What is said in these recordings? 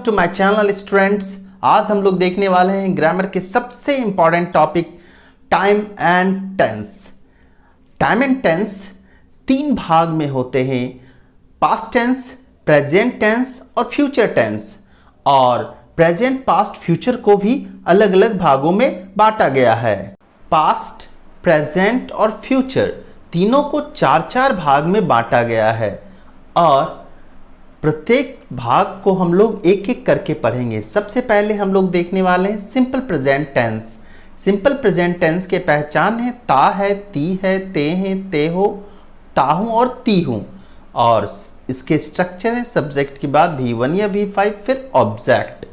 To my channel students. आज हम लोग देखने वाले हैं ग्रामर के सबसे important topic time and tense. Time and tense तीन भाग में होते हैं, पास्ट टेंस, प्रेजेंट टेंस और फ्यूचर टेंस। और प्रेजेंट, पास्ट, फ्यूचर को भी अलग अलग भागों में बांटा गया है। पास्ट, प्रेजेंट और फ्यूचर तीनों को चार चार भाग में बांटा गया है और प्रत्येक भाग को हम लोग एक एक करके पढ़ेंगे। सबसे पहले हम लोग देखने वाले हैं simple present tense. Simple present tense के पहचान है ता है, ती है, ते हैं, ते हो, ताहूं और ती हूं। और इसके स्ट्रक्चर है सब्जेक्ट के बाद V1 या V5 फिर ऑब्जेक्ट।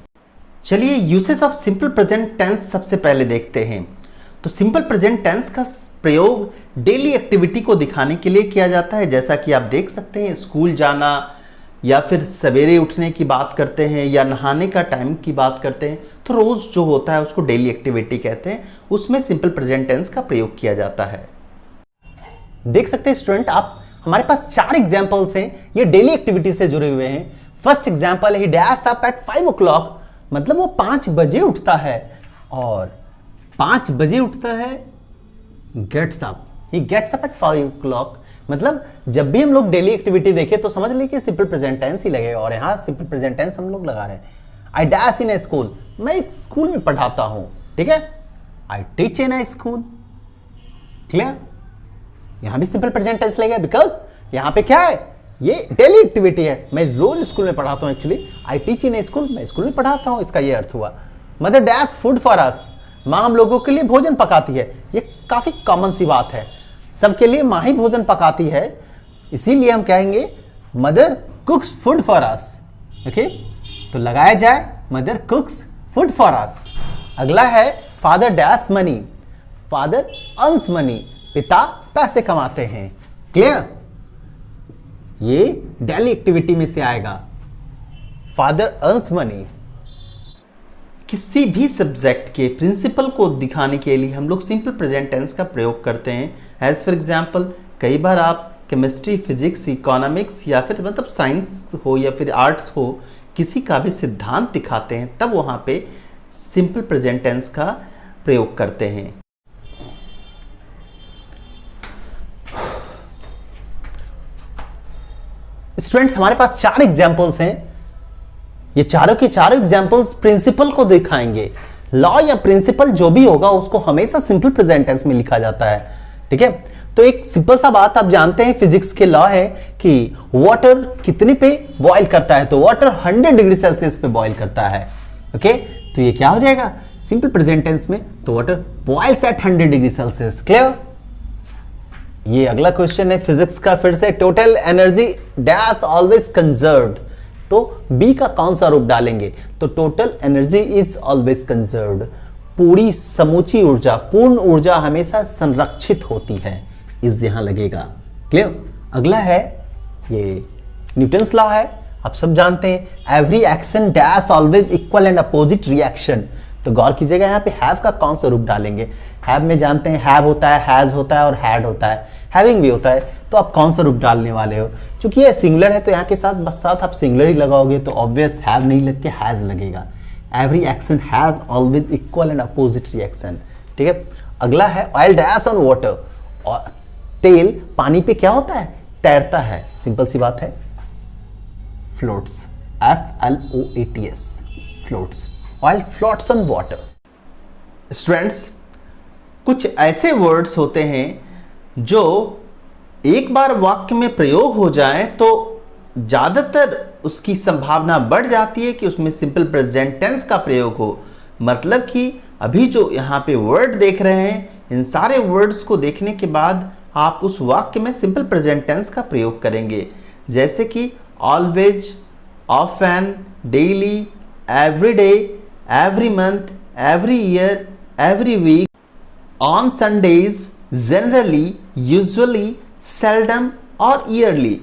चलिए uses of simple present tense सबसे पहले देखते हैं। तो सिंपल प्रेजेंट टेंस का प्रयोग डेली एक्टिविटी को दिखाने के लिए किया जाता है। जैसा कि आप देख सकते हैं, स्कूल जाना या फिर सवेरे उठने की बात करते हैं या नहाने का टाइम की बात करते हैं, तो रोज़ जो होता है उसको डेली एक्टिविटी कहते हैं। उसमें सिंपल प्रेजेंट टेंस का प्रयोग किया जाता है। देख सकते हैं स्टूडेंट आप, हमारे पास चार एग्जाम्पल्स हैं, ये डेली एक्टिविटी से जुड़े हुए हैं। फर्स्ट एग्जाम्पल है, ही डैश अप एट 5 o'clock, मतलब वो 5 बजे उठता है। और 5 बजे उठता है, gets up, he gets up at 5 o'clock, मतलब जब भी हम लोग डेली एक्टिविटी देखें तो समझ लीजिए सिंपल प्रेजेंट टेंस ही लगेगा। और यहाँ सिंपल प्रेजेंट टेंस हम लोग लगा रहे हैं। I dash in A school, मैं एक स्कूल में पढ़ाता हूँ, ठीक है। I teach in A school, clear. यहाँ भी सिंपल प्रेजेंट टेंस लगेगा बिकॉज यहाँ पे क्या है, ये डेली एक्टिविटी है, मैं रोज स्कूल में पढ़ाता हूँ। Actually I teach in A school, मैं स्कूल में पढ़ाता हूँ, इसका ये अर्थ हुआ। Mother dash food for us, माँ हम लोगों के लिए भोजन पकाती है। ये काफी कॉमन सी बात है, सबके लिए माँ ही भोजन पकाती है, इसीलिए हम कहेंगे mother कुक्स food for us. Okay, तो लगाया जाए मदर कुक्स फूड फॉर अस। अगला है father dash money, father earns money, पिता पैसे कमाते हैं। क्लियर, ये डेली एक्टिविटी में से आएगा, फादर अर्न्स मनी। किसी भी सब्जेक्ट के प्रिंसिपल को दिखाने के लिए हम लोग सिंपल प्रेजेंट टेंस का प्रयोग करते हैं। एज फॉर एग्जांपल, कई बार आप केमिस्ट्री, फिजिक्स, इकोनॉमिक्स या फिर मतलब साइंस हो या फिर आर्ट्स हो, किसी का भी सिद्धांत दिखाते हैं, तब वहाँ पे सिंपल प्रेजेंट टेंस का प्रयोग करते हैं। स्टूडेंट्स, हमारे पास चार एग्जाम्पल्स हैं। ये चारों के चारों एग्जाम्पल्स प्रिंसिपल को दिखाएंगे। लॉ या प्रिंसिपल जो भी होगा उसको हमेशा सिंपल प्रेजेंट टेंस में लिखा जाता है, ठीक है। तो एक सिंपल सा बात आप जानते हैं, फिजिक्स के लॉ है कि वाटर कितने पे बॉईल करता है, तो वाटर 100 डिग्री सेल्सियस पे बॉईल करता है। ओके, तो ये क्या हो जाएगा सिंपल प्रेजेंट टेंस में, तो water boils at 100 degree Celsius. Clear. ये अगला क्वेश्चन है फिजिक्स का, फिर से, total energy dash always conserved, तो बी का कौन सा रूप डालेंगे, तो total energy is always conserved, पूरी समूची ऊर्जा, पूर्ण ऊर्जा हमेशा संरक्षित होती है, इस यहां लगेगा। क्लियर। अगला है, ये न्यूटन्स लॉ है, आप सब जानते हैं, every action dash always equal and opposite reaction. तो गौर कीजिएगा यहाँ पे हैव का कौन सा रूप डालेंगे। हैव में जानते हैं हैव होता है, हैज होता है और हैड होता है, हैविंग भी होता है, तो आप कौन सा रूप डालने वाले हो। क्योंकि ये सिंगुलर है तो यहाँ के साथ बस साथ आप सिंगुलर ही लगाओगे, तो ऑब्वियस हैव नहीं लग के हैज लगेगा। Every action has always equal and opposite reaction, ठीक है। अगला है ऑयल डैश ऑन वाटर, और तेल पानी पे क्या होता है, तैरता है, सिंपल सी बात है, floats, FLOATS, floats. Oil floats on water. Students, कुछ ऐसे वर्ड्स होते हैं जो एक बार वाक्य में प्रयोग हो जाए तो ज़्यादातर उसकी संभावना बढ़ जाती है कि उसमें सिंपल प्रेजेंट टेंस का प्रयोग हो। मतलब कि अभी जो यहाँ पे वर्ड देख रहे हैं, इन सारे वर्ड्स को देखने के बाद आप उस वाक्य में सिंपल प्रेजेंट टेंस का प्रयोग करेंगे। जैसे कि always, often, daily, every day, every month, every year, every week, on Sundays, generally, usually, seldom और ईयरली।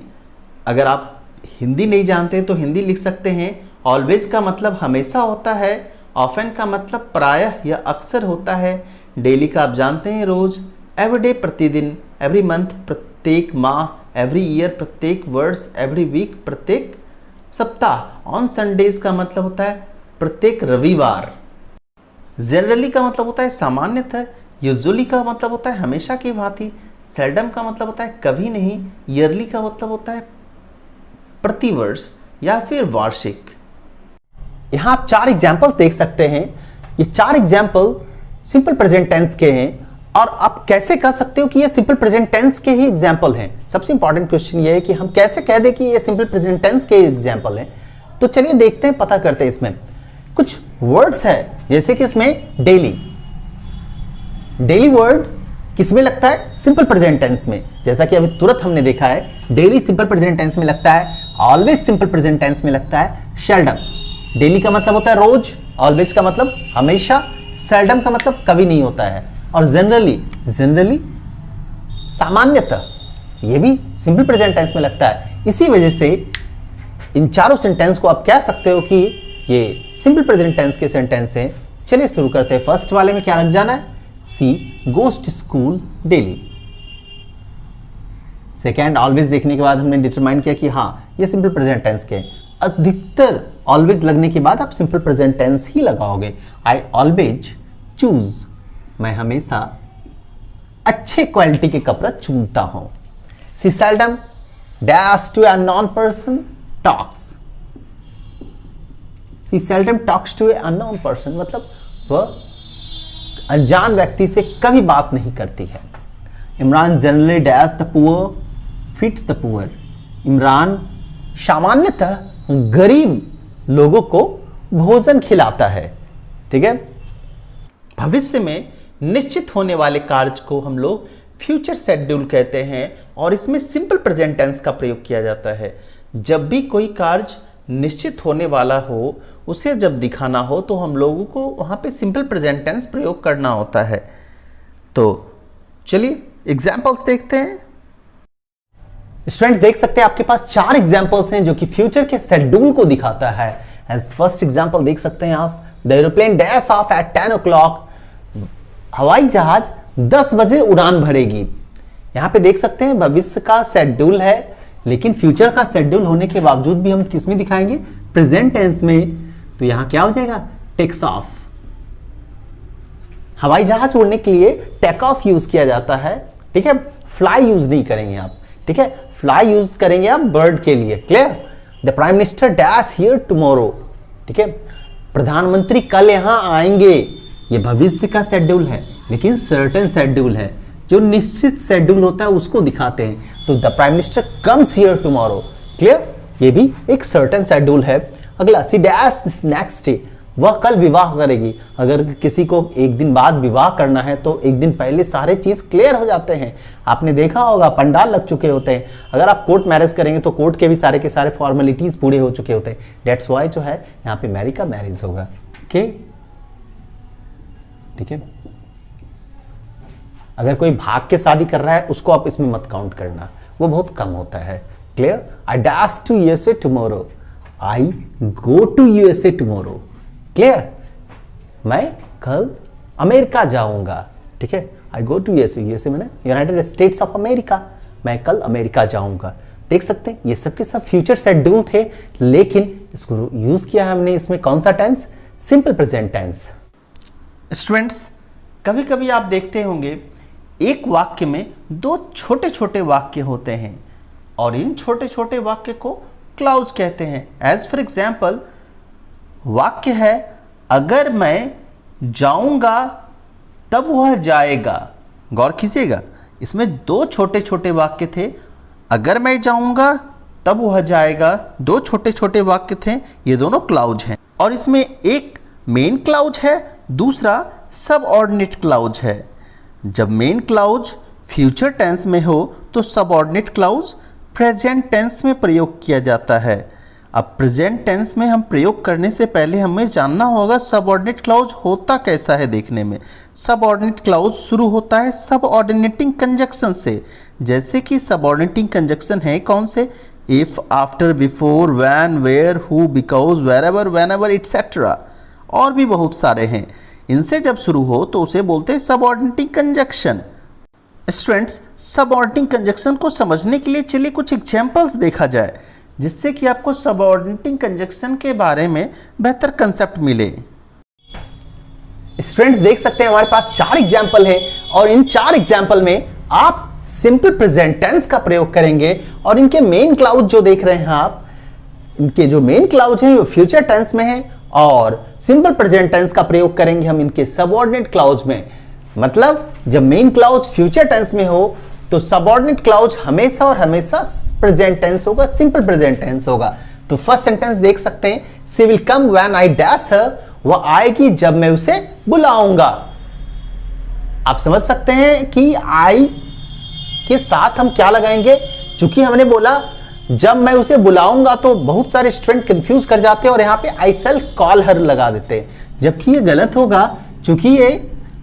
अगर आप हिंदी नहीं जानते तो हिंदी लिख सकते हैं। ऑलवेज का मतलब हमेशा होता है, ऑफन का मतलब प्रायः या अक्सर होता है, डेली का आप जानते हैं रोज, एवरीडे प्रतिदिन, एवरी मंथ प्रत्येक माह, एवरी ईयर प्रत्येक वर्ष, एवरी वीक प्रत्येक सप्ताह। ऑन संडेज का मतलब होता है प्रत्येक रविवार। जनरली का मतलब होता है सामान्यतः। यूजुअली का मतलब होता है हमेशा की भांति। सेल्डम का मतलब होता है कभी नहीं। ईयरली का मतलब होता है प्रतिवर्ष या फिर वार्षिक। यहां आप 4 एग्जाम्पल देख सकते हैं। ये 4 एग्जाम्पल सिंपल प्रेजेंट टेंस के हैं और आप कैसे कह सकते हो कि ये सिंपल प्रेजेंट टेंस के ही एग्जाम्पल हैं। सबसे इंपॉर्टेंट क्वेश्चन ये है कि हम कैसे कह दें कि ये सिंपल प्रेजेंट टेंस के एग्जाम्पल हैं। तो चलिए देखते हैं, पता करते हैं। इसमें कुछ वर्ड्स है, जैसे कि इसमें डेली। डेली वर्ड किसमें लगता है? सिंपल प्रेजेंट टेंस में। जैसा कि अभी तुरंत हमने देखा है, डेली सिंपल प्रेजेंट टेंस में लगता है, ऑलवेज सिंपल प्रेजेंट टेंस में लगता है, सेल्डम। डेली का मतलब होता है रोज, ऑलवेज का मतलब हमेशा, सेल्डम का मतलब कभी नहीं होता है, और जनरली सामान्यतः, यह भी सिंपल प्रेजेंट टेंस में लगता है। इसी वजह से इन चारों सेंटेंस को आप कह सकते हो कि ये सिंपल प्रेजेंट टेंस के सेंटेंस हैं। चलिए शुरू करते हैं। फर्स्ट वाले में क्या लग जाना है? She goes to school daily. Second, always देखने के बाद हमने डिटरमाइन किया कि हाँ ये सिंपल प्रेजेंट टेंस के। अधिकतर ऑलवेज लगने के बाद आप सिंपल प्रेजेंट टेंस ही लगाओगे। आई ऑलवेज चूज, मैं हमेशा अच्छे क्वालिटी के कपड़ा चुनता हूं। She seldom dash to a non person talks. She seldom talks to a unknown person, मतलब वह अनजान व्यक्ति से कभी बात नहीं करती है। Imran generally dash the poor feeds the poor. Imran सामान्यतः गरीब लोगों को भोजन खिलाता है। ठीक है। भविष्य में निश्चित होने वाले कार्य को हम लोग फ्यूचर शेड्यूल कहते हैं और इसमें सिंपल प्रेजेंट टेंस का प्रयोग किया जाता है। जब भी कोई कार्य निश्चित होने वाला हो, उसे जब दिखाना हो, तो हम लोगों को वहाँ पे सिंपल प्रेजेंट टेंस प्रयोग करना होता है। तो चलिए एग्जाम्पल्स देखते हैं। स्टूडेंट्स देख सकते हैं आपके पास 4 एग्जाम्पल्स हैं जो कि फ्यूचर के शेड्यूल को दिखाता है। एज फर्स्ट एग्जाम्पल देख सकते हैं आप, the aeroplane dash off at 10 o'clock। हवाई जहाज 10 बजे उड़ान भरेगी। यहां पे देख सकते हैं भविष्य का शेड्यूल है, लेकिन फ्यूचर का शेड्यूल होने के बावजूद भी हम किस में दिखाएंगे? प्रेजेंट टेंस में। तो यहां क्या हो जाएगा? Takes off. हवाई जहाज उड़ने के लिए टेक ऑफ यूज किया जाता है। ठीक है, फ्लाई यूज नहीं करेंगे आप। ठीक है, फ्लाई यूज करेंगे आप बर्ड के लिए। Clear? The prime minister dash here tomorrow. ठीक है, प्रधानमंत्री कल यहां आएंगे। ये भविष्य का शेड्यूल है, लेकिन सर्टेन शेड्यूल है। जो निश्चित शेड्यूल होता है उसको दिखाते हैं। तो the prime minister comes here tomorrow. Clear? ये भी एक सर्टेन शेड्यूल है। अगला, सी डैश नेक्स्ट डे। वह कल विवाह करेगी। अगर किसी को एक दिन बाद विवाह करना है तो एक दिन पहले सारे चीज क्लियर हो जाते हैं। आपने देखा होगा पंडाल लग चुके होते हैं। अगर आप कोर्ट मैरिज करेंगे तो कोर्ट के भी सारे के सारे फॉर्मेलिटीज पूरे हो चुके होते हैं। डेट्स वाई जो है यहाँ पे मैरी का मैरिज होगा। ओके, ठीक है। अगर कोई भाग के शादी कर रहा है उसको आप इसमें मत काउंट करना, वो बहुत कम होता है। Clear? I dash to USA tomorrow. I go to USA tomorrow. Clear? मैं कल अमेरिका जाऊंगा। ठीक है, I go to USA. USA मैंने यूनाइटेड स्टेट्स ऑफ अमेरिका। मैं कल अमेरिका जाऊंगा। देख सकते हैं ये सब के सब फ्यूचर शेड्यूल थे, लेकिन इसको यूज किया हमने इसमें कौन सा टेंस? Simple present tense. स्टूडेंट्स, कभी कभी आप देखते होंगे एक वाक्य में 2 छोटे छोटे वाक्य होते हैं और इन छोटे छोटे वाक्य को क्लाउज कहते हैं। एज फॉर एग्जाम्पल, वाक्य है अगर मैं जाऊंगा तब वह जाएगा। गौर कीजिएगा, इसमें 2 छोटे छोटे वाक्य थे। अगर मैं जाऊंगा तब वह जाएगा, 2 छोटे छोटे वाक्य थे। ये दोनों क्लाउज हैं और इसमें एक मेन क्लाउज है, दूसरा सबऑर्डिनेट क्लाउज है। जब मेन क्लाउज फ्यूचर टेंस में हो तो सबऑर्डिनेट क्लाउज प्रेजेंट टेंस में प्रयोग किया जाता है। अब प्रेजेंट टेंस में हम प्रयोग करने से पहले हमें जानना होगा सबऑर्डिनेट क्लाउज होता कैसा है। देखने में सबऑर्डिनेट क्लाउज शुरू होता है सबऑर्डिनेटिंग कंजक्शन से। जैसे कि सबऑर्डिनेटिंग कंजक्शन है कौन से? If, after, before, when, where, who, because, wherever, whenever, etcetera, और भी बहुत सारे हैं। इनसे जब शुरू हो तो उसे बोलते हैं subordinating conjunction. Students, subordinating conjunction को समझने के लिए चलिए कुछ एग्जाम्पल्स देखा जाए। जिससे कि आपको सबऑर्डिनेटिंग कंजक्शन के बारे में बेहतर कंसेप्ट मिले। स्टूडेंट्स देख सकते हैं हमारे पास 4 एग्जाम्पल है और इन 4 एग्जाम्पल में आप सिंपल प्रेजेंट टेंस का प्रयोग करेंगे और इनके मेन क्लाउज जो देख रहे हैं आप, इनके जो मेन क्लाउज हैं वो फ्यूचर टेंस में है और सिंपल प्रेजेंट टेंस का प्रयोग करेंगे हम इनके सबऑर्डिनेट क्लाउज में। मतलब जब मेन क्लाउज फ्यूचर टेंस में हो तो सबऑर्डिनेट क्लाउज हमेशा और हमेशा प्रेजेंट टेंस होगा, सिंपल प्रेजेंट टेंस होगा। तो फर्स्ट सेंटेंस देख सकते हैं, she will come when I dash her, वह आएगी जब मैं उसे बुलाऊंगा। आप समझ सकते हैं कि आई के साथ हम क्या लगाएंगे, चूंकि हमने बोला जब मैं उसे बुलाऊंगा तो बहुत सारे स्टूडेंट कंफ्यूज कर जाते हैं और यहां पे आई शैल कॉल हर लगा देते हैं, जबकि ये गलत होगा। चूंकि ये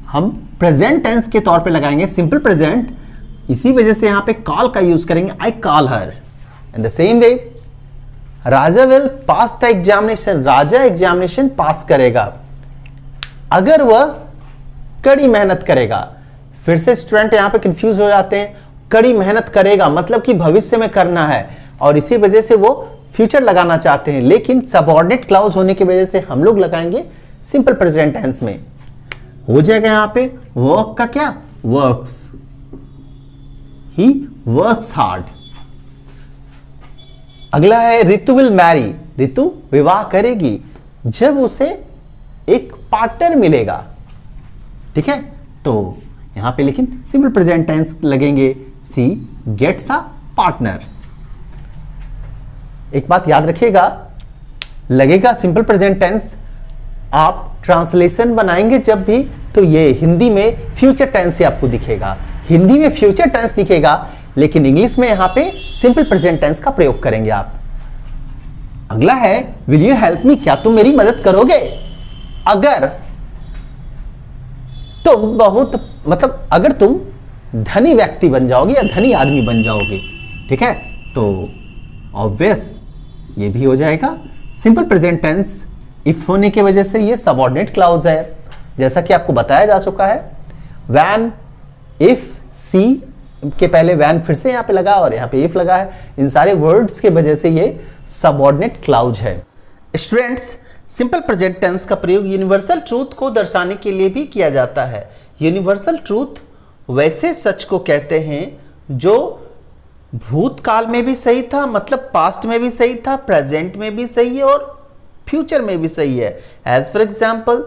हम प्रेजेंट टेंस के तौर पे लगाएंगे, सिंपल प्रेजेंट, इसी वजह से यहां पे कॉल का यूज करेंगे, I call her. In the same way Raja will pass the examination, Raja examination पास करेगा अगर वह कड़ी मेहनत करेगा। फिर से स्टूडेंट यहां पे कंफ्यूज हो जाते हैं, कड़ी मेहनत करेगा मतलब कि भविष्य में करना है और इसी वजह से वो फ्यूचर लगाना चाहते हैं, लेकिन सबऑर्डिनेट क्लाउज होने की वजह से हम लोग लगाएंगे सिंपल प्रेजेंट टेंस में। हो जाएगा यहां पे वर्क का क्या, वर्क्स, ही वर्क्स हार्ड। अगला है रितु विल मैरी, रितु विवाह करेगी जब उसे एक पार्टनर मिलेगा। ठीक है, तो यहां पे लेकिन सिंपल प्रेजेंट टेंस लगेंगे, सी गेट्स अ पार्टनर। एक बात याद रखिएगा, लगेगा सिंपल प्रेजेंट टेंस, आप ट्रांसलेशन बनाएंगे जब भी तो ये हिंदी में फ्यूचर टेंस से आपको दिखेगा, हिंदी में फ्यूचर टेंस दिखेगा, लेकिन इंग्लिश में यहां पे सिंपल प्रेजेंट टेंस का प्रयोग करेंगे आप। अगला है विल यू हेल्प मी, क्या तुम मेरी मदद करोगे। अगर तुम बहुत मतलब अगर तुम धनी व्यक्ति बन जाओगे या धनी आदमी बन जाओगे, ठीक है, तो ऑब्वियस ये भी हो जाएगा सिंपल प्रेजेंट टेंस। इफ होने की वजह से ये सबऑर्डिनेट क्लाउज है, जैसा कि आपको बताया जा चुका है। वैन, इफ, सी के पहले वैन फिर से यहां पे लगा और यहां पे इफ लगा है, इन सारे वर्ड्स के वजह से ये सबऑर्डिनेट क्लाउज है। स्टूडेंट्स, सिंपल प्रेजेंट टेंस का प्रयोग यूनिवर्सल ट्रूथ को दर्शाने के लिए भी किया जाता है। यूनिवर्सल ट्रूथ वैसे सच को कहते हैं जो भूतकाल में भी सही था, मतलब पास्ट में भी सही था, प्रेजेंट में भी सही है और फ्यूचर में भी सही है। एज फॉर एग्जाम्पल,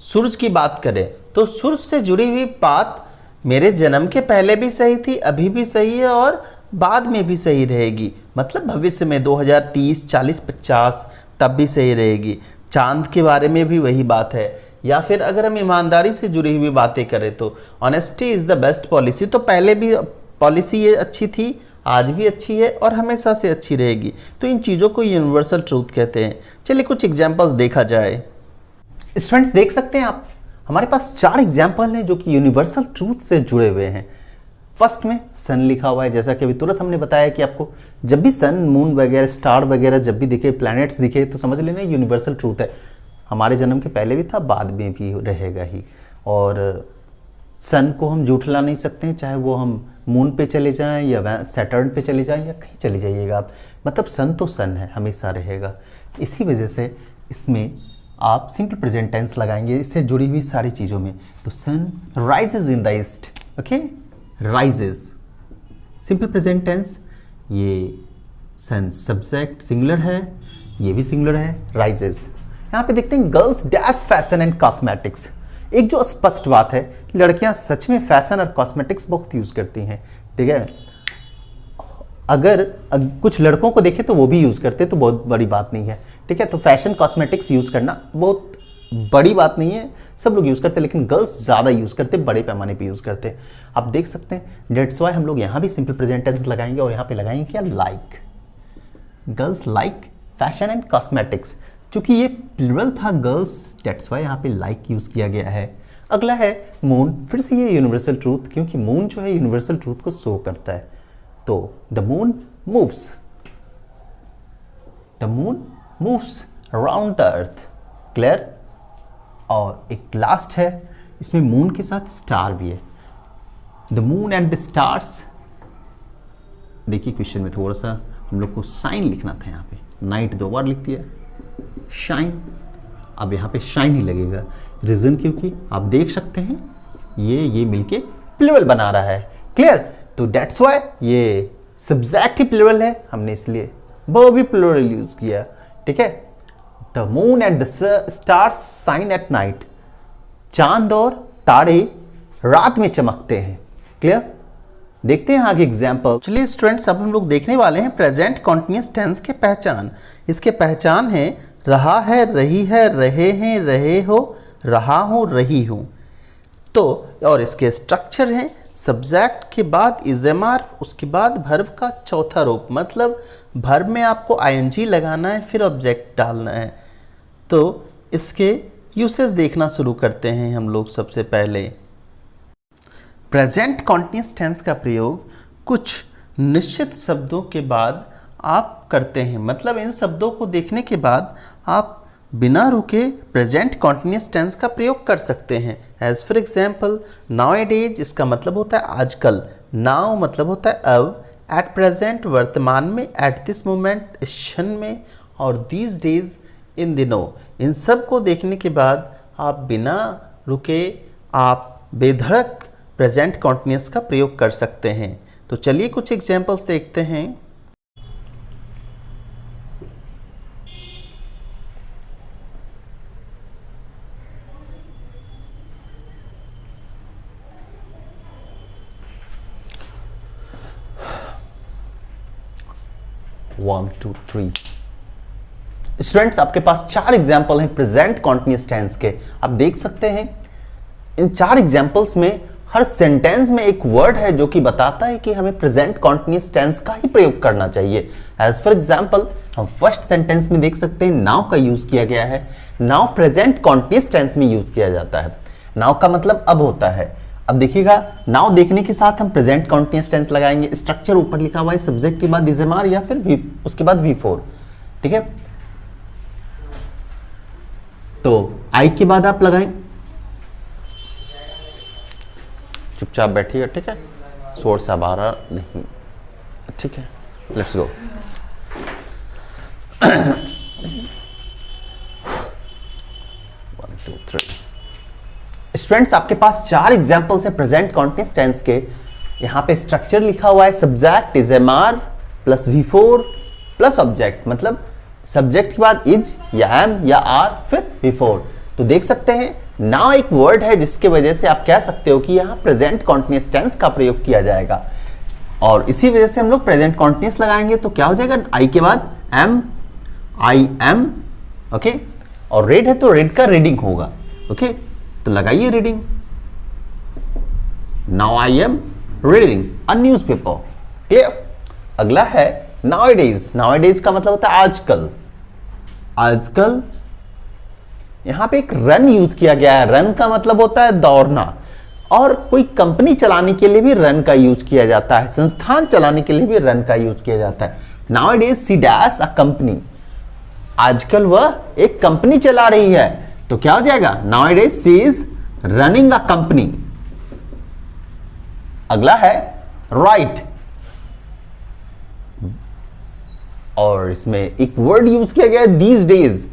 सूरज की बात करें तो सूरज से जुड़ी हुई बात मेरे जन्म के पहले भी सही थी, अभी भी सही है और बाद में भी सही रहेगी, मतलब भविष्य में 2030, 40, 50 तब भी सही रहेगी। चांद के बारे में भी वही बात है। या फिर अगर हम ईमानदारी से जुड़ी हुई बातें करें तो honesty is the best policy, तो पहले भी पॉलिसी ये अच्छी थी, आज भी अच्छी है और हमेशा से अच्छी रहेगी। तो इन चीज़ों को यूनिवर्सल ट्रूथ कहते हैं। चलिए कुछ एग्जाम्पल्स देखा जाए। स्टूडेंट्स देख सकते हैं आप, हमारे पास 4 एग्जाम्पल हैं जो कि यूनिवर्सल ट्रूथ से जुड़े हुए हैं। फर्स्ट में सन लिखा हुआ है, जैसा कि अभी तुरंत हमने बताया कि आपको जब भी सन, मून वगैरह, स्टार वगैरह जब भी दिखे, प्लैनेट्स दिखे, तो समझ लेना यूनिवर्सल ट्रूथ है। हमारे जन्म के पहले भी था, बाद में भी रहेगा ही। और सन को हम झूठला नहीं सकते हैं, चाहे वो हम मून पे चले जाएं या सैटर्न पे चले जाएं या कहीं चले जाइएगा आप, मतलब सन तो सन है, हमेशा रहेगा। इसी वजह से इसमें आप सिंपल प्रेजेंट टेंस लगाएंगे इससे जुड़ी हुई सारी चीज़ों में। तो sun rises in the east, okay, rises simple present tense. ये सन सब्जेक्ट सिंगुलर है, ये भी सिंगुलर है, राइजेज। यहाँ पे देखते हैं girls dash fashion and cosmetics. एक जो स्पष्ट बात है, लड़कियां सच में फैशन और कॉस्मेटिक्स बहुत यूज़ करती हैं, ठीक है। अगर कुछ लड़कों को देखें तो वो भी यूज़ करते, तो बहुत बड़ी बात नहीं है, ठीक है। तो फैशन कॉस्मेटिक्स यूज़ करना बहुत बड़ी बात नहीं है, सब लोग यूज़ करते हैं, लेकिन गर्ल्स ज़्यादा यूज़ करते, बड़े पैमाने पे यूज़ करते हैं। आप देख सकते हैं, डेट्स वाई हम लोग यहाँ भी सिंपल प्रेजेंट टेंस लगाएंगे और यहाँ पे लगाएंगे क्या, like. Girls like fashion and cosmetics, चूंकि ये प्लूरल था गर्ल्स, डेट्स वाई यहाँ पे लाइक यूज़ किया गया है। अगला है मून, फिर से ये यूनिवर्सल ट्रूथ, क्योंकि मून जो है यूनिवर्सल ट्रूथ को शो करता है। तो the moon moves, the moon moves around the earth, clear. और एक लास्ट है, इसमें मून के साथ स्टार भी है, the moon and the stars. देखिए क्वेश्चन में थोड़ा सा हम लोग को शाइन लिखना था, यहाँ पे नाइट 2 बार लिख दिया, शाइन। अब यहाँ पे शाइन ही लगेगा, रीजन क्योंकि आप देख सकते हैं ये मिलके प्लूरल बना रहा है। क्लियर? तो दैट्स व्हाई ये सब्जेक्टिव प्लूरल है, हमने इसलिए वर्ब प्लूरल यूज किया। ठीक है? The moon and the stars shine at night, चांद और तारे रात में चमकते हैं। क्लियर? देखते हैं आगे एग्जाम्पल। चलिए स्टूडेंट्स, अब हम लोग देखने वाले हैं प्रेजेंट कॉन्टिन्यूअस टेंस के पहचान। इसके पहचान है रहा है, रही है, रहे हैं, रहे हो, रहा हूँ, रही हूँ। तो और इसके स्ट्रक्चर हैं सब्जेक्ट के बाद इज़ेमार, उसके बाद वर्ब का चौथा रूप, मतलब वर्ब में आपको आईएनजी लगाना है, फिर ऑब्जेक्ट डालना है। तो इसके यूसेज देखना शुरू करते हैं हम लोग। सबसे पहले प्रेजेंट कॉन्टिन्यूअस टेंस का प्रयोग कुछ निश्चित शब्दों के बाद आप करते हैं, मतलब इन शब्दों को देखने के बाद आप बिना रुके प्रेजेंट कॉन्टिन्यूअस टेंस का प्रयोग कर सकते हैं। As for example, nowadays, इसका मतलब होता है आजकल, नाउ मतलब होता है अब, एट प्रेजेंट वर्तमान में, एट दिस मोमेंट इस क्षण में, और दीज डेज इन दिनों। इन सब को देखने के बाद आप बिना रुके आप बेधड़क प्रेजेंट कॉन्टिन्यूअस का प्रयोग कर सकते हैं। तो चलिए कुछ एग्जाम्पल्स देखते हैं। One two three. स्टूडेंट्स, आपके पास 4 एग्जाम्पल हैं प्रेजेंट कॉन्टिन्यूअस टेंस के। आप देख सकते हैं इन 4 एग्जाम्पल्स में हर सेंटेंस में एक वर्ड है जो कि बताता है कि हमें प्रेजेंट कॉन्टिन्यूअस टेंस का ही प्रयोग करना चाहिए। एज फॉर एग्जाम्पल, हम फर्स्ट सेंटेंस में देख सकते हैं नाउ का यूज किया गया है। नाउ प्रेजेंट कॉन्टिन्यूअस टेंस में यूज किया जाता है। नाउ का मतलब अब होता है। अब देखिएगा, नाउ देखने के साथ हम प्रेजेंट कॉन्टिन्यूअस टेंस लगाएंगे। स्ट्रक्चर ऊपर लिखा हुआ है, सब्जेक्ट के बाद इज़ेमार या फिर उसके बाद V4। ठीक है? तो आई के बाद आप लगाएं, चुपचाप बैठिएगा। ठीक है? शोर शराबा आ रहा नहीं। ठीक है, लेट्स गो। स्टूडेंट्स, आपके पास 4 एग्जांपल्स हैं प्रेजेंट कॉन्टिन्यूअस टेंस के। यहां पे स्ट्रक्चर लिखा हुआ है subject is am are plus V4 plus object, मतलब सब्जेक्ट के बाद इज या एम या आर फिर V4। तो देख सकते हैं नाउ एक वर्ड है जिसके वजह से आप कह सकते हो कि यहां प्रेजेंट कॉन्टिन्यूअस टेंस का प्रयोग किया जाएगा, और इसी वजह से हम लोग प्रेजेंट कॉन्टिन्यूअस लगाएंगे। तो क्या हो जाएगा, आई के बाद एम, आई एम। ओके? और रेड है तो रेड का रीडिंग होगा। ओके? तो लगाइए reading. Now I am reading a newspaper. Clear? अगला है नाउअडेज। नाउअडेज का मतलब होता है आजकल। आजकल यहां पे एक रन यूज किया गया है। रन का मतलब होता है दौड़ना, और कोई कंपनी चलाने के लिए भी रन का यूज किया जाता है, संस्थान चलाने के लिए भी रन का यूज किया जाता है। Nowadays she dash a company. आजकल वह एक कंपनी चला रही है। तो क्या हो जाएगा, nowadays she is running a company. अगला है राइट, और इसमें एक वर्ड यूज किया गया है दीज डेज।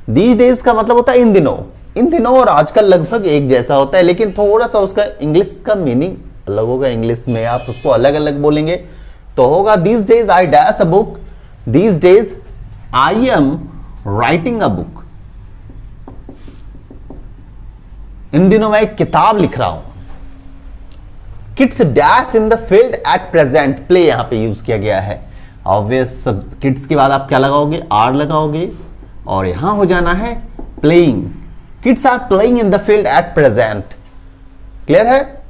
दीज डेज का मतलब होता है इन दिनों। इन दिनों और आजकल लगभग एक जैसा होता है, लेकिन थोड़ा सा उसका इंग्लिश का मीनिंग अलग होगा। इंग्लिश में आप उसको अलग अलग बोलेंगे तो होगा these days I dash a book, these days I am writing a book. इन दिनों मैं एक किताब लिख रहा हूं। Kids dash in the field at present, play यहां पे यूज किया गया है। ऑब्वियस, किड्स के बाद आप क्या लगाओगे, आर लगाओगे, और यहां हो जाना है playing. Kids are playing in the field at present. Clear है?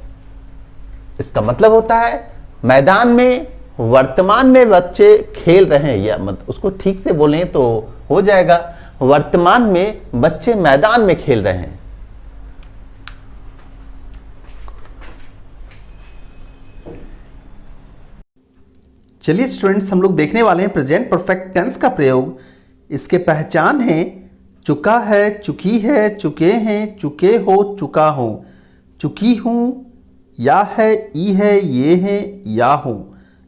इसका मतलब होता है मैदान में वर्तमान में बच्चे खेल रहे हैं, या मत उसको ठीक से बोलें तो हो जाएगा वर्तमान में बच्चे मैदान में खेल रहे हैं। चलिए स्टूडेंट्स, हम लोग देखने वाले हैं प्रेजेंट परफेक्ट टेंस का प्रयोग। इसके पहचान है चुका है, चुकी है, चुके हैं, चुके हो, चुका हो, चुकी हूँ, या है, ई है, ये है, या हूँ,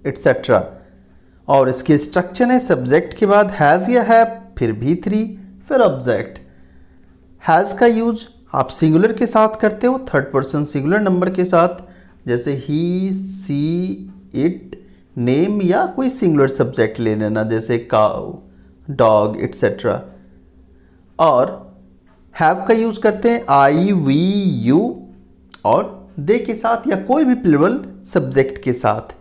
एट्सेट्रा। और इसके स्ट्रक्चर है सब्जेक्ट के बाद हैज़ या हैव, फिर V3, फिर ऑब्जेक्ट। हैज़ का यूज आप सिंगुलर के साथ करते हो, थर्ड पर्सन सिंगुलर नंबर के साथ, जैसे ही, सी, इट, नेम या कोई सिंगुलर सब्जेक्ट ले लेना जैसे काउ, डॉग एटसेट्रा। और हैव का यूज करते हैं आई, वी, यू और दे के साथ या कोई भी प्लूरल सब्जेक्ट के साथ।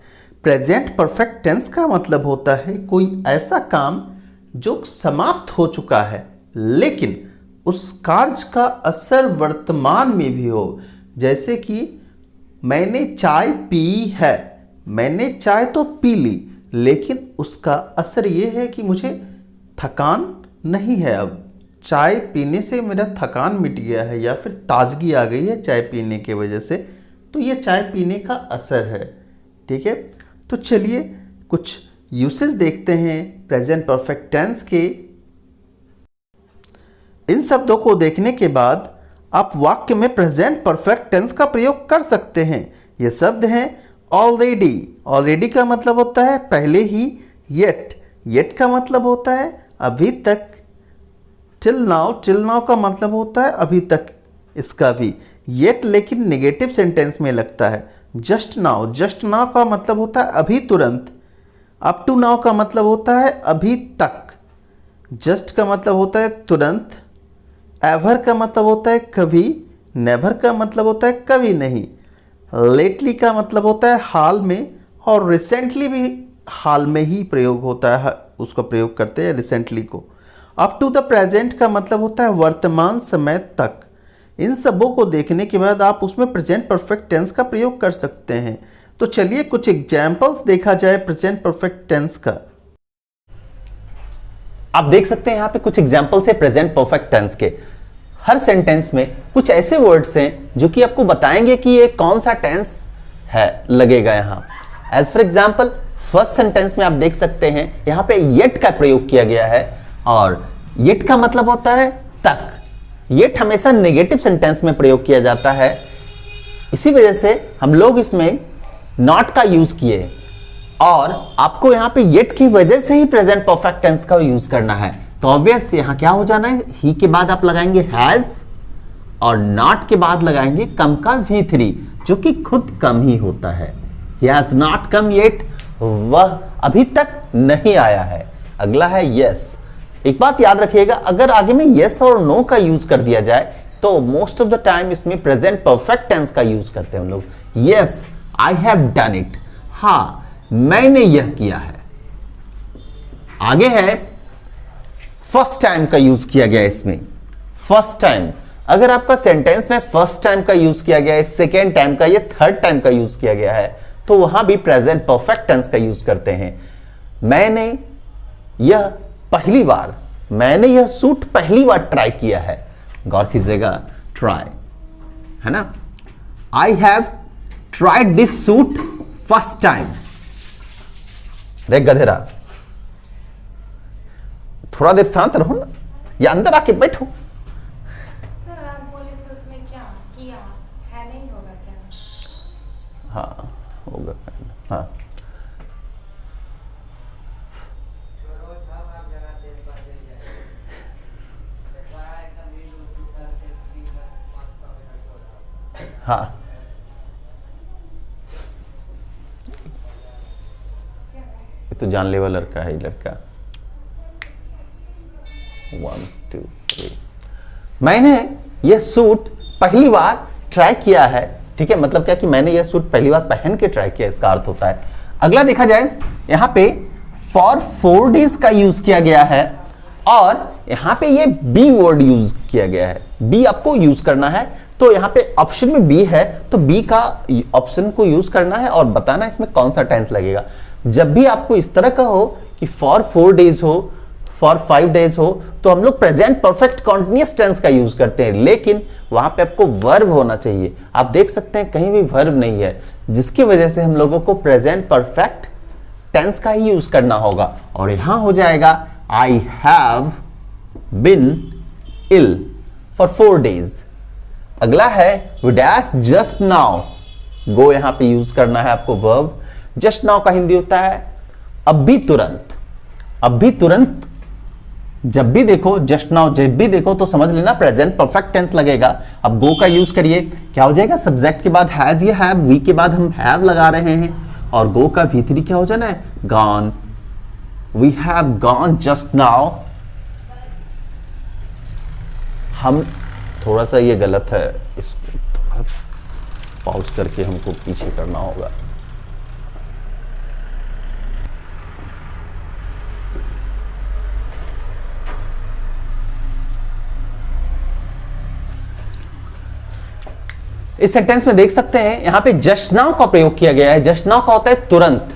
प्रेजेंट परफेक्ट टेंस का मतलब होता है कोई ऐसा काम जो समाप्त हो चुका है लेकिन उस कार्य का असर वर्तमान में भी हो। जैसे कि मैंने चाय पी है, मैंने चाय तो पी ली लेकिन उसका असर ये है कि मुझे थकान नहीं है, अब चाय पीने से मेरा थकान मिट गया है या फिर ताजगी आ गई है चाय पीने के वजह से, तो ये चाय पीने का असर है। ठीक है, तो चलिए कुछ यूसेज देखते हैं प्रेजेंट परफेक्ट टेंस के। इन शब्दों को देखने के बाद आप वाक्य में प्रेजेंट परफेक्ट टेंस का प्रयोग कर सकते हैं। ये शब्द हैं ऑलरेडी। ऑलरेडी का मतलब होता है पहले ही। येट, येट का मतलब होता है अभी तक। टिल नाउ, टिल नाउ का मतलब होता है अभी तक, इसका भी येट लेकिन नेगेटिव सेंटेंस में लगता है। जस्ट नाउ, जस्ट नाउ का मतलब होता है अभी तुरंत। अप टू नाउ का मतलब होता है अभी तक। जस्ट का मतलब होता है तुरंत। एवर का मतलब होता है कभी। नेवर का मतलब होता है कभी नहीं। लेटली का मतलब होता है हाल में, और रिसेंटली भी हाल में ही प्रयोग होता है, उसका प्रयोग करते हैं रिसेंटली को। अप टू द प्रेजेंट का मतलब होता है वर्तमान समय तक। इन सबों को देखने के बाद आप उसमें प्रेजेंट परफेक्ट टेंस का प्रयोग कर सकते हैं। तो चलिए कुछ एग्जाम्पल्स देखा जाए प्रेजेंट परफेक्ट टेंस का। आप देख सकते हैं यहाँ पे कुछ एग्जाम्पल्स है प्रेजेंट परफेक्ट टेंस के। हर सेंटेंस में कुछ ऐसे वर्ड्स हैं जो कि आपको बताएंगे कि ये कौन सा टेंस है लगेगा यहाँ। As for example first sentence में आप देख सकते हैं यहाँ पे येट का प्रयोग किया गया है, और येट का मतलब होता है तक। येट हमेशा नेगेटिव सेंटेंस में प्रयोग किया जाता है, इसी वजह से हम लोग इसमें नॉट का यूज किए, और आपको यहां पे येट की वजह से ही प्रेजेंट परफेक्ट टेंस का यूज करना है। तो ऑब्वियस यहां क्या हो जाना है, ही के बाद आप लगाएंगे हैज, और नॉट के बाद लगाएंगे कम का V3 जो कि खुद कम ही होता है। He has not come yet, वह अभी तक नहीं आया है। अगला है यस। एक बात याद रखिएगा, अगर आगे में यस और नो का यूज कर दिया जाए तो मोस्ट ऑफ द टाइम इसमें प्रेजेंट परफेक्ट टेंस का यूज करते हैं हम लोग। Yes I have done it, हाँ मैंने यह किया है। आगे है फर्स्ट टाइम का यूज किया गया इसमें। फर्स्ट टाइम, अगर आपका सेंटेंस में फर्स्ट टाइम का यूज किया गया है, सेकेंड टाइम का या थर्ड टाइम का यूज किया गया है, तो वहां भी प्रेजेंट परफेक्ट टेंस का यूज करते हैं। मैंने यह पहली बार, मैंने यह सूट पहली बार ट्राई किया है। गौर कीजिएगा, ट्राई है ना। I have tried this suit first time. रे गधेरा, थोड़ा देर शांत रहो ना, या अंदर आके बैठो। सर आप बोले तो उसमें क्या किया है, नहीं होगा क्या? हाँ होगा, हाँ हाँ ये तो जानलेवा लड़का है, लड़का। 1 2 3। मैंने यह सूट पहली बार ट्राई किया है। ठीक है, मतलब क्या कि मैंने यह सूट पहली बार पहन के ट्राई किया, इसका अर्थ होता है। अगला देखा जाए, यहां पे फॉर 4 डेज का यूज किया गया है, और यहां पे ये बी वर्ड यूज किया गया है। बी आपको यूज करना है, तो यहां पे ऑप्शन में बी है, तो बी का ऑप्शन को यूज करना है और बताना इसमें कौन सा टेंस लगेगा। जब भी आपको इस तरह का हो कि फॉर 4 डेज हो, फॉर 5 डेज हो, तो हम लोग प्रेजेंट परफेक्ट कॉन्टिन्यूअस टेंस का यूज करते हैं, लेकिन वहां पे आपको वर्ब होना चाहिए। आप देख सकते हैं कहीं भी वर्ब नहीं है, जिसकी वजह से हम लोगों को प्रेजेंट परफेक्ट टेंस का ही यूज करना होगा, और यहां हो जाएगा I have been ill for 4 days. अगला है डैश जस्ट नाउ। गो यहां पे यूज करना है आपको वर्ब। जस्ट नाउ का हिंदी होता है अभी तुरंत, अभी तुरंत जब भी देखो, जस्ट नाउ जब भी देखो तो समझ लेना प्रेजेंट परफेक्ट टेंस लगेगा। अब गो का यूज करिए, क्या हो जाएगा, सब्जेक्ट के बाद हैज या हैव, वी के बाद हम हैव लगा रहे हैं, और गो का V3 क्या हो जाना है, gone. We have gone just now. हम थोड़ा सा ये गलत है, इसको थोड़ा पॉज करके हमको पीछे करना होगा। इस सेंटेंस में देख सकते हैं यहां पे जस्ट नाउ का प्रयोग किया गया है। जस्ट नाउ का होता है तुरंत,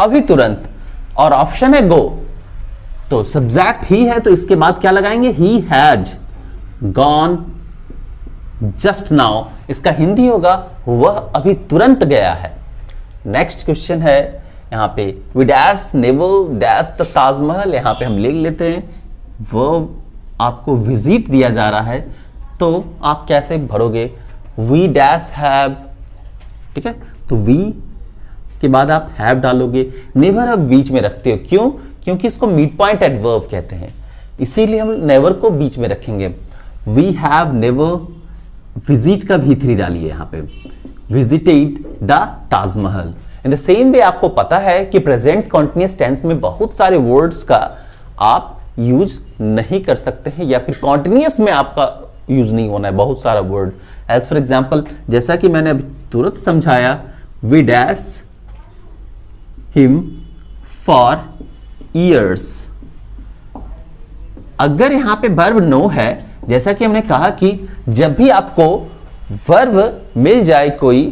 अभी तुरंत, और ऑप्शन है गो, तो सब्जेक्ट ही है तो इसके बाद क्या लगाएंगे, he has gone just now. इसका हिंदी होगा वह अभी तुरंत गया है। नेक्स्ट क्वेश्चन है यहां पे, we dash never dash the Taj Mahal. यहां पे हम लिख लेते हैं, वो आपको विजिट दिया जा रहा है तो आप कैसे भरोगे, वी डैश हैव, ठीक है, तो वी के बाद आप हैव डालोगे। नेवर आप बीच में रखते हो, क्यों, क्योंकि इसको मिड पॉइंट एडवर्ब कहते हैं, इसीलिए हम नेवर को बीच में रखेंगे। वी हैव नेवर, विजिट का V3 डालिए यहां पे, visited the Taj Mahal. In the same way आपको पता है कि प्रेजेंट कॉन्टिन्यूअस टेंस में बहुत सारे वर्ड्स का आप यूज नहीं कर सकते हैं, या फिर कॉन्टिन्यूअस में आपका यूज नहीं होना है बहुत सारा वर्ड। एज फॉर एग्जाम्पल, जैसा कि मैंने अभी तुरंत समझाया, we dash him for years. अगर यहां पे वर्ब नो है, जैसा कि हमने कहा कि जब भी आपको वर्ब मिल जाए कोई,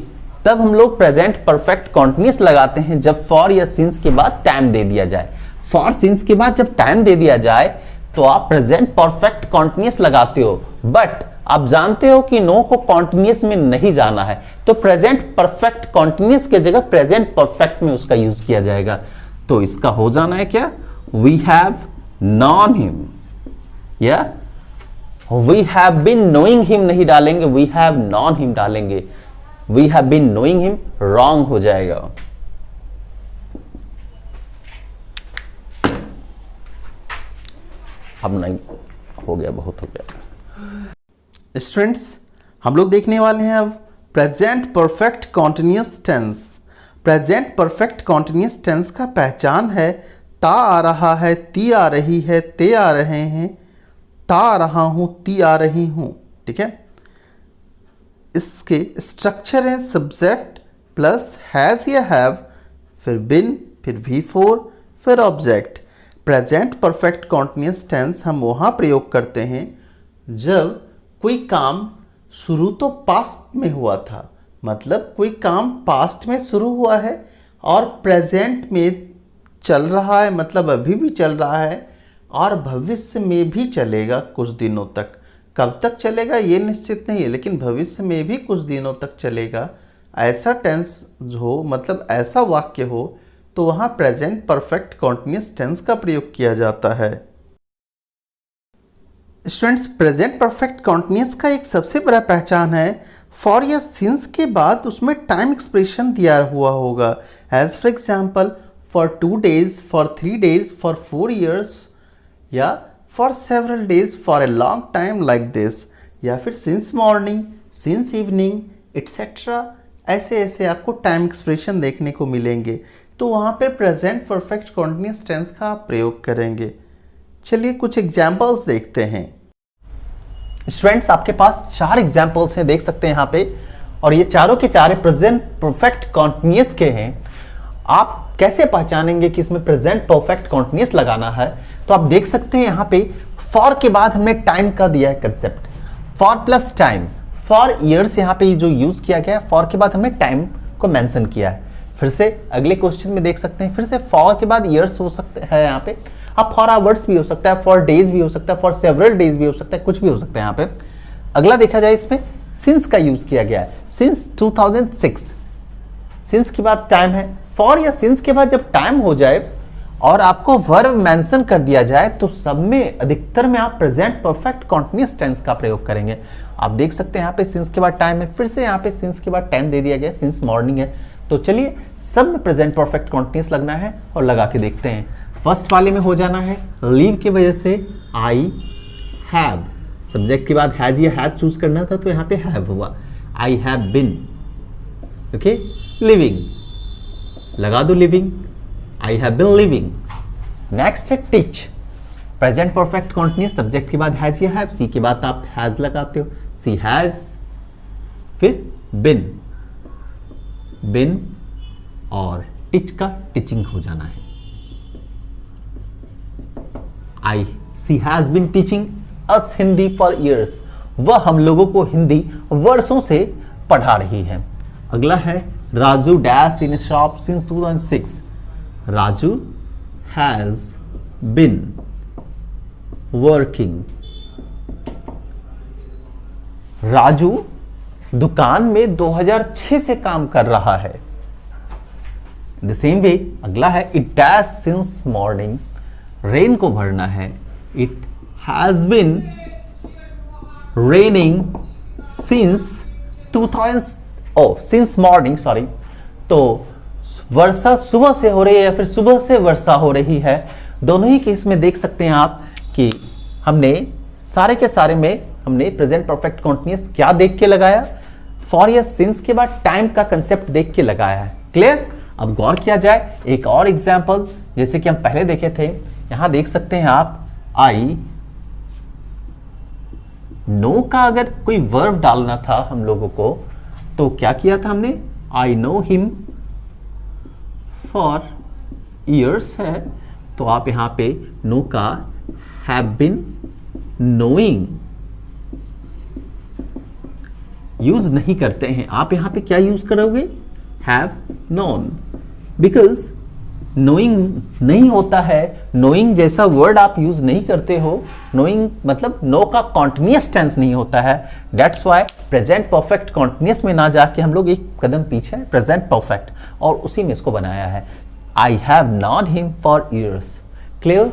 तब हम लोग प्रेजेंट परफेक्ट कॉन्टिन्यूअस लगाते हैं जब फॉर या सिंस के बाद टाइम दे दिया जाए। फॉर सिंस के बाद जब टाइम दे दिया जाए तो आप प्रेजेंट परफेक्ट कॉन्टिन्यूअस लगाते हो, बट आप जानते हो कि नो को कॉन्टिन्यूअस में नहीं जाना है, तो प्रेजेंट परफेक्ट कॉन्टिन्यूअस के जगह प्रेजेंट परफेक्ट में उसका यूज किया जाएगा। तो इसका हो जाना है क्या, वी हैव नॉन हिम, या we have been knowing him नहीं डालेंगे, वी हैव नॉन हिम डालेंगे। We have been knowing him wrong हो जाएगा। अब नहीं हो गया, बहुत हो गया। स्टूडेंट्स, हम लोग देखने वाले हैं अब present perfect continuous tense. Present perfect continuous tense का पहचान है, ता आ रहा है, ती आ रही है, ते आ रहे हैं, ता आ रहा हूं, ती आ रही हूं, ठीक है। इसके स्ट्रक्चर है सब्जेक्ट प्लस हैज या हैव, फिर बिन, फिर V4, फिर object. Present perfect continuous tense हम वहाँ प्रयोग करते हैं जब कोई काम शुरू तो पास्ट में हुआ था, मतलब कोई काम पास्ट में शुरू हुआ है और प्रेजेंट में चल रहा है, मतलब अभी भी चल रहा है, और भविष्य में भी चलेगा कुछ दिनों तक। कब तक चलेगा ये निश्चित नहीं है, लेकिन भविष्य में भी कुछ दिनों तक चलेगा। ऐसा टेंस हो, मतलब ऐसा वाक्य हो, तो वहाँ प्रेजेंट परफेक्ट कॉन्टिन्यूअस टेंस का प्रयोग किया जाता है। स्टूडेंट्स, प्रेजेंट परफेक्ट कॉन्टिन्यूअस का एक सबसे बड़ा पहचान है, फॉर या सिंस के बाद उसमें टाइम एक्सप्रेशन दिया हुआ होगा। As for example, for 2 days, for 3 days, for 4 years, या for several days, for a long time like this, या फिर since morning, since evening, etcetera. ऐसे ऐसे आपको टाइम एक्सप्रेशन देखने को मिलेंगे, तो वहाँ पे प्रेजेंट परफेक्ट कॉन्टिन्यूअस टेंस का आप प्रयोग करेंगे। चलिए कुछ एग्जाम्पल्स देखते हैं। स्टूडेंट्स, आपके पास 4 एग्जाम्पल्स हैं, देख सकते हैं यहाँ पे, और ये चारों के चारे प्रेजेंट परफेक्ट कॉन्टिन्यूअस के हैं। आप कैसे पहचानेंगे कि इसमें प्रेजेंट परफेक्ट कॉन्टिन्यूअस लगाना है, तो आप देख सकते हैं यहाँ पे फॉर के बाद हमने टाइम का दिया है concept, for plus time. For years यहाँ पे जो यूज किया गया है, फॉर के बाद हमने टाइम को मेंशन किया है। फिर से अगले क्वेश्चन में देख सकते हैं, फिर से फॉर के बाद ईयर्स हो सकते हैं यहाँ पे, अब फॉर आवर्स भी हो सकता है, फॉर डेज भी हो सकता है, फॉर सेवरल डेज भी हो सकता है, कुछ भी हो सकता है यहाँ पे। अगला देखा जाए, इसमें सिंस का यूज किया गया है, सिंस 2006। सिंस के बाद टाइम है, फॉर या सिंस के बाद जब टाइम हो जाए और आपको वर्ब मेंशन कर दिया जाए, तो सब में अधिकतर में आप प्रेजेंट परफेक्ट कॉन्टिन्यूअस टेंस का प्रयोग करेंगे। आप देख सकते हैं यहाँ पे सिंस के बाद टाइम है, फिर से यहाँ पे सिंस के बाद टाइम दे दिया गया, सिंस मॉर्निंग है, तो चलिए सब में प्रेजेंट परफेक्ट कॉन्टिन्यूस लगना है और लगा के देखते हैं। फर्स्ट वाले में हो जाना है लीव की वजह से आई हैव, सब्जेक्ट के बाद हैज या हैव चूज करना था तो यहाँ पे हैव हुआ, I have been. Okay, living लगा दो living, I have been living. Next है teach, present perfect continuous, subject के बाद हैज या हैव, सी के बाद आप हैज लगाते हो, सी हैज, फिर बिन, बिन और टीच का टीचिंग हो जाना है। I see has been teaching us Hindi for years, वह हम लोगों को हिंदी वर्षों से पढ़ा रही है। अगला है Raju dash in shop since 2006, Raju has been working, Raju दुकान में 2006 से काम कर रहा है। द सेम वे अगला है it dash since morning, rain को भरना है, it has been raining since 2000 since morning sorry. तो वर्षा सुबह से हो रही है या फिर सुबह से वर्षा हो रही है, दोनों ही केस में देख सकते हैं आप कि हमने सारे के सारे में हमने प्रेजेंट परफेक्ट कॉन्टिन्यूस क्या देख के लगाया, फॉर या सिंस के बाद टाइम का कंसेप्ट देख के लगाया है। क्लियर? अब गौर किया जाए एक और एग्जांपल, जैसे कि हम पहले देखे थे, यहां देख सकते हैं आप आई नो का अगर कोई वर्ब डालना था हम लोगों को तो क्या किया था हमने, I know him for years है, तो आप यहां पे नो का हैव बिन नोइंग यूज नहीं करते हैं, आप यहां पे क्या यूज करोगे, हैव नोन, बिकॉज नोइंग नहीं होता है, नोइंग जैसा वर्ड आप यूज नहीं करते हो, नोइंग मतलब नो का कॉन्टिन्यूस टेंस नहीं होता है, that's why present perfect continuous में ना जाके हम लोग एक कदम पीछे प्रेजेंट परफेक्ट और उसी में इसको बनाया है, I have known him for years. Clear?